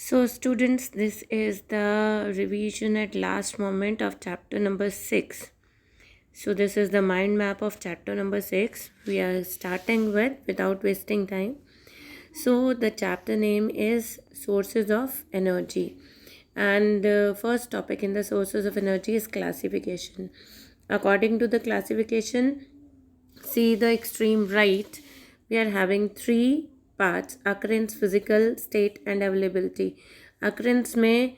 So, students, this is the revision at last moment of chapter number 6. So, this is the mind map of chapter number 6. We are starting with without wasting time. So, the chapter name is Sources of Energy. And first topic in the sources of energy is classification. According to the classification, see the extreme right, we are having three parts: occurrence, physical state and availability. occurrence में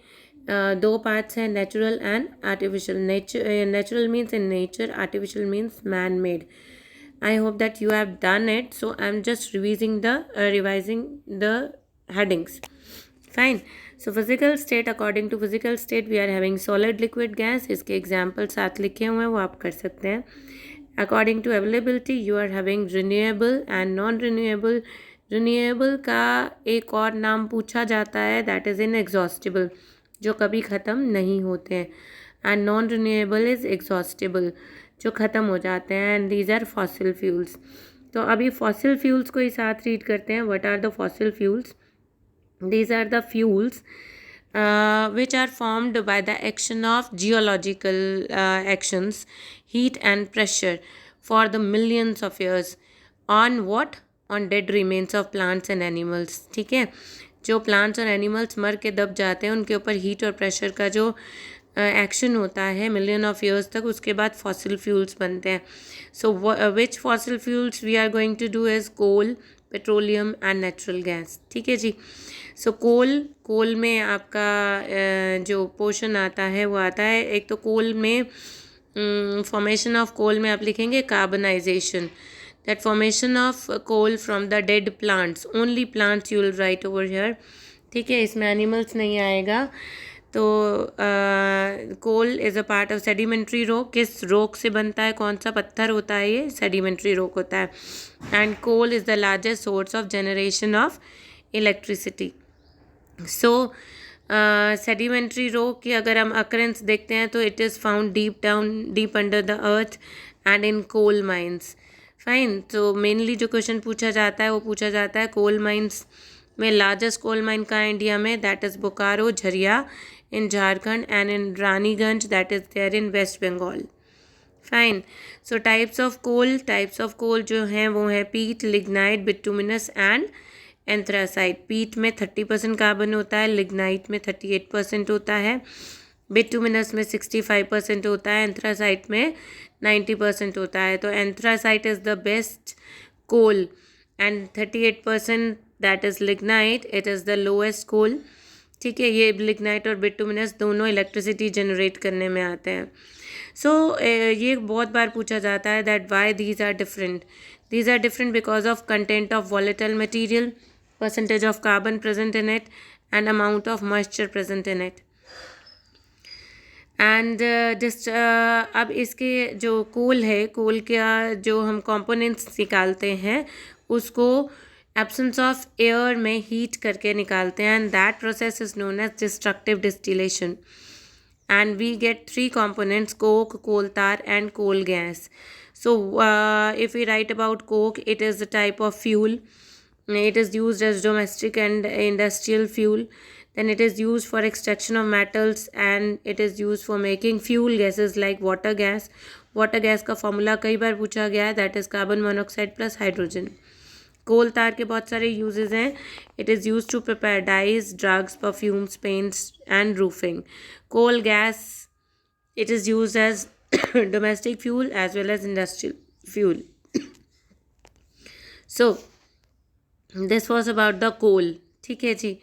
दो parts हैं, natural and artificial. Natural means in nature, artificial means man made. I hope that you have done it, so I'm just revising the headings. Fine. So physical state, according to physical state we are having solid, liquid, gas. इसके example साथ लिखे हुए हैं, वो आप कर सकते हैं. According to availability you are having renewable and non-renewable. Renewable का एक और नाम पूछा जाता है, that is inexhaustible, जो कभी ख़त्म नहीं होते हैं. And non-renewable is exhaustible, जो ख़त्म हो जाते हैं. And these are fossil fuels. तो अभी fossil fuels को ही साथ रीड करते हैं. What are the fossil fuels? These are the fuels which are formed by the action of geological actions, heat and pressure for the millions of years on what? On dead remains of plants and animals. ठीक है, जो plants और animals मर के दब जाते हैं उनके ऊपर heat और pressure का जो एक्शन होता है मिलियन ऑफ ईयर्स तक, उसके बाद फॉसिल फ्यूल्स बनते हैं. So which fossil fuels we are going to do is coal, petroleum and natural gas. ठीक है जी. सो कोल में आपका जो पोर्शन आता है वो आता है, एक तो कोल में फॉर्मेशन ऑफ कोल में आप लिखेंगे carbonisation. That formation of coal from the dead plants, only plants you will write over here. ठीक है, इसमें एनिमल्स नहीं आएगा. तो coal is a part of sedimentary rock. किस रॉक से बनता है, कौन सा पत्थर होता है, ये सेडिमेंट्री रॉक होता है. And coal is the largest source of generation of electricity. So sedimentary rock की अगर हम अकरेंस देखते हैं तो it is found deep under the earth and in coal mines. Fine. तो मेनली जो क्वेश्चन पूछा जाता है वो पूछा जाता है कोल माइंस में. लार्जेस्ट कोल माइन का इंडिया में, that is Bokaro, Jharia in Jharkhand, and in Raniganj, that is there in West Bengal. Fine. So types of coal जो हैं वो है पीट, लिग्नाइट, बिटुमिनस एंड एंथ्रासाइट. पीट में 30% कार्बन होता है, लिग्नाइट में 38% होता है, बिटुमिनस में 65% होता है, एंथ्रासाइट में 90% होता है. तो anthracite is the best coal and 38% that is lignite, it is the lowest coal. ठीक है, ये लिग्नाइट और बिटुमिनस दोनों इलेक्ट्रिसिटी जनरेट करने में आते हैं. सो ये बहुत बार पूछा जाता है that why these are different because of content of volatile material, percentage of carbon present in it and amount of moisture present in it. And अब इसके जो कोल है, कोल का जो हम कंपोनेंट्स निकालते हैं उसको एब्सेंस ऑफ एयर में हीट करके निकालते हैं, and that process is known as destructive distillation. And we get three components: coke, coal tar and coal gas. So if we write about coke, it is a type of fuel. It is used as domestic and industrial fuel. Then it is used for extraction of metals and it is used for making fuel gases like water gas. Water gas का formula कई बार पूछा गया है, that is carbon monoxide plus hydrogen. Coal tar के बहुत सारे uses हैं. It is use to prepare dyes, drugs, perfumes, paints and roofing. Coal gas, it is use as domestic fuel as well as industrial fuel. So this was about the coal. ठीक है जी.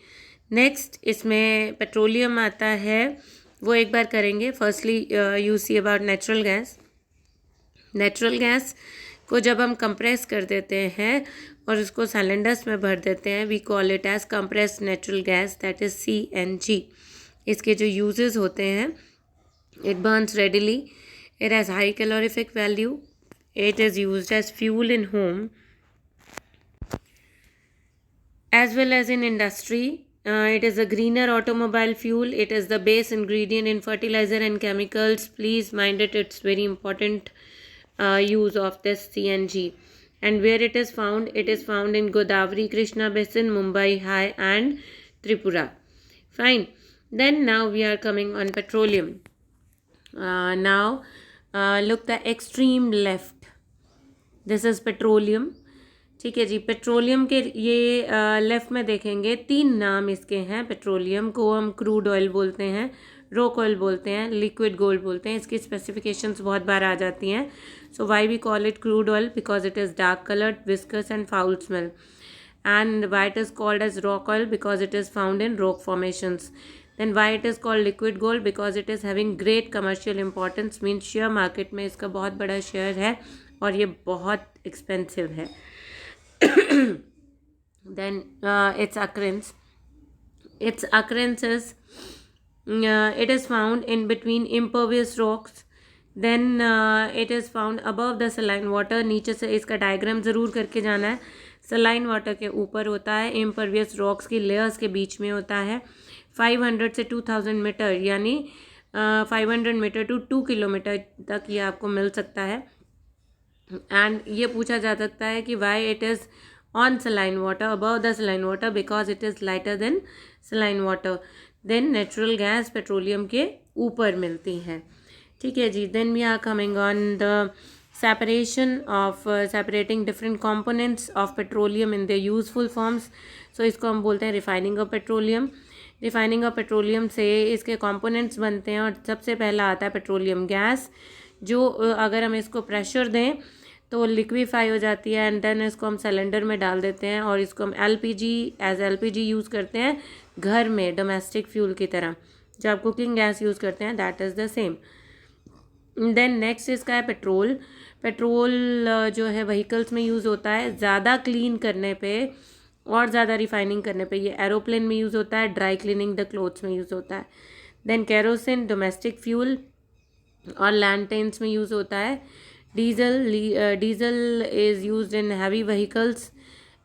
Next इसमें petroleum आता है, वो एक बार करेंगे. Firstly you see about natural gas. Natural gas को जब हम कंप्रेस कर देते हैं और उसको सिलेंडर्स में भर देते हैं, we call it as compressed natural gas, that is CNG. इसके जो यूजेस होते हैं, it burns readily, it has high calorific value, it is used as fuel in home as well as in industry. It is a greener automobile fuel. It is the base ingredient in fertilizer and chemicals. Please mind it, it's very important use of this CNG. And where it is found in Godavari, Krishna Basin, Mumbai High and Tripura. Fine. Then now we are coming on petroleum. Now look the extreme left. This is petroleum. ठीक है जी. Petroleum के ये left में देखेंगे 3 नाम इसके हैं. Petroleum को हम क्रूड ऑयल बोलते हैं, रोक ऑयल बोलते हैं, लिक्विड गोल्ड बोलते हैं. इसकी स्पेसिफिकेशंस बहुत बार आ जाती हैं. So why we call it crude oil? Because it is dark coloured, viscous and foul smell. And why it is called as rock oil? Because it is found in rock formations. Then why it is called liquid gold? Because it is having great commercial importance. Means share market में इसका बहुत बड़ा share है और ये बहुत expensive है. Then its occurrence is it is found in between impervious rocks. Then it is found above the saline water. नीचे से इसका डायग्राम ज़रूर करके जाना है. सलाइन वाटर के ऊपर होता है, इम्परवियस रॉक्स की लेयर्स के बीच में होता है. 500 से 2000 मीटर यानी 500 मीटर टू 2 किलोमीटर तक ये आपको मिल सकता है. एंड ये पूछा जा सकता है कि why it is on saline water, above the saline water, because it is lighter than saline water. Then natural gas petroleum के ऊपर मिलती है. ठीक है जी. Then we are coming on the separating different components of petroleum in their useful forms. So इसको हम बोलते हैं refining of petroleum. Refining of petroleum से इसके कंपोनेंट्स बनते हैं और सबसे पहला आता है पेट्रोलियम गैस, जो अगर हम इसको प्रेशर दें तो लिक्विफाई हो जाती है. एंड देन इसको हम सिलेंडर में डाल देते हैं और इसको हम एलपीजी यूज़ करते हैं घर में डोमेस्टिक फ्यूल की तरह. जब आप कुकिंग गैस यूज़ करते हैं that is the same. Then next इसका है पेट्रोल. पेट्रोल जो है व्हीकल्स में यूज़ होता है ज़्यादा क्लीन करने पे और ज़्यादा रिफाइनिंग करने पे. ये एरोप्लेन में यूज़ होता है, ड्राई क्लीनिंग द क्लोथ्स में यूज़ होता है. देन केरोसिन डोमेस्टिक फ्यूल और लैंटेन्स में यूज़ होता है. Diesel is used in heavy vehicles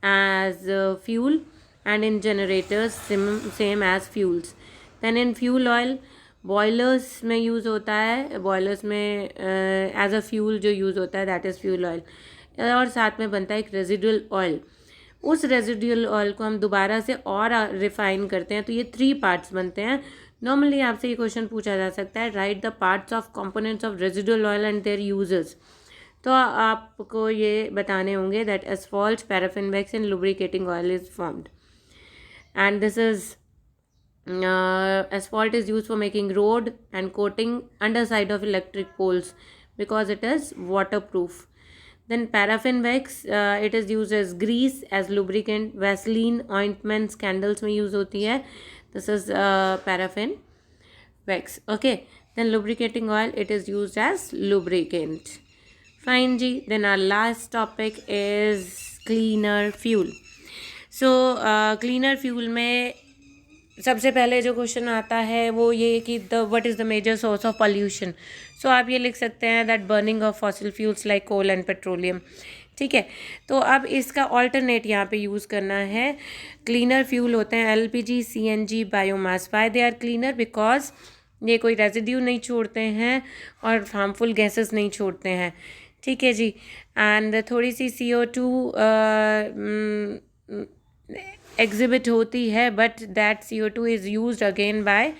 as fuel and in generators same as fuels. Then in fuel oil boilers में यूज़ होता है. बॉयलर्स में एज अ फ्यूल जो यूज़ होता है दैट इज़ फ्यूल ऑयल. और साथ में बनता है एक रेजिडुअल ऑयल. उस रेजिडुअल ऑयल को हम दोबारा से और रिफाइन करते हैं तो ये 3 पार्ट्स बनते हैं. नॉर्मली आपसे ये क्वेश्चन पूछा जा सकता है, right the parts of components of residual oil and there uses. तो आपको ये बताने होंगे that asphalt, paraffin wax and lubricating oil is formed. And this is asphalt is used for making road and coating underside of electric poles because it is waterproof. Then paraffin wax, it is used as grease, as lubricant. Vaseline, ointments, candles में use होती है. This is paraffin wax. Okay. Then lubricating oil, it is used as lubricant. Fine ji. Then our last topic is cleaner fuel. So cleaner fuel में सबसे पहले जो question आता है वो ये कि what is the major source of pollution. So आप ये लिख सकते हैं that burning of fossil fuels like coal and petroleum. ठीक है. तो अब इसका ऑल्टरनेट यहाँ पे यूज़ करना है. क्लीनर फ्यूल होते हैं LPG, CNG, biomass. Why they are cleaner? Because ये कोई रेजिड्यू नहीं छोड़ते हैं और हार्मफुल गैसेस नहीं छोड़ते हैं. ठीक है जी. एंड थोड़ी सी CO2 exhibit होती है, but that CO2 is used again by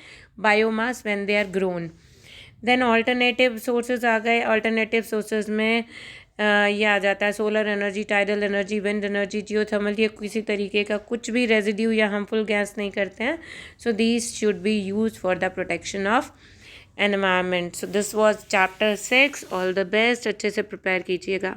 biomass when they are grown. Then alternative sources आ गए. alternative sources में ये आ जाता है solar energy, tidal energy, wind energy, geothermal. ये किसी तरीके का कुछ भी रेजिड्यू या हार्मफुल गैस नहीं करते हैं. So these should be use for the protection of environment. So this was chapter 6. All the best. अच्छे से प्रिपेयर कीजिएगा.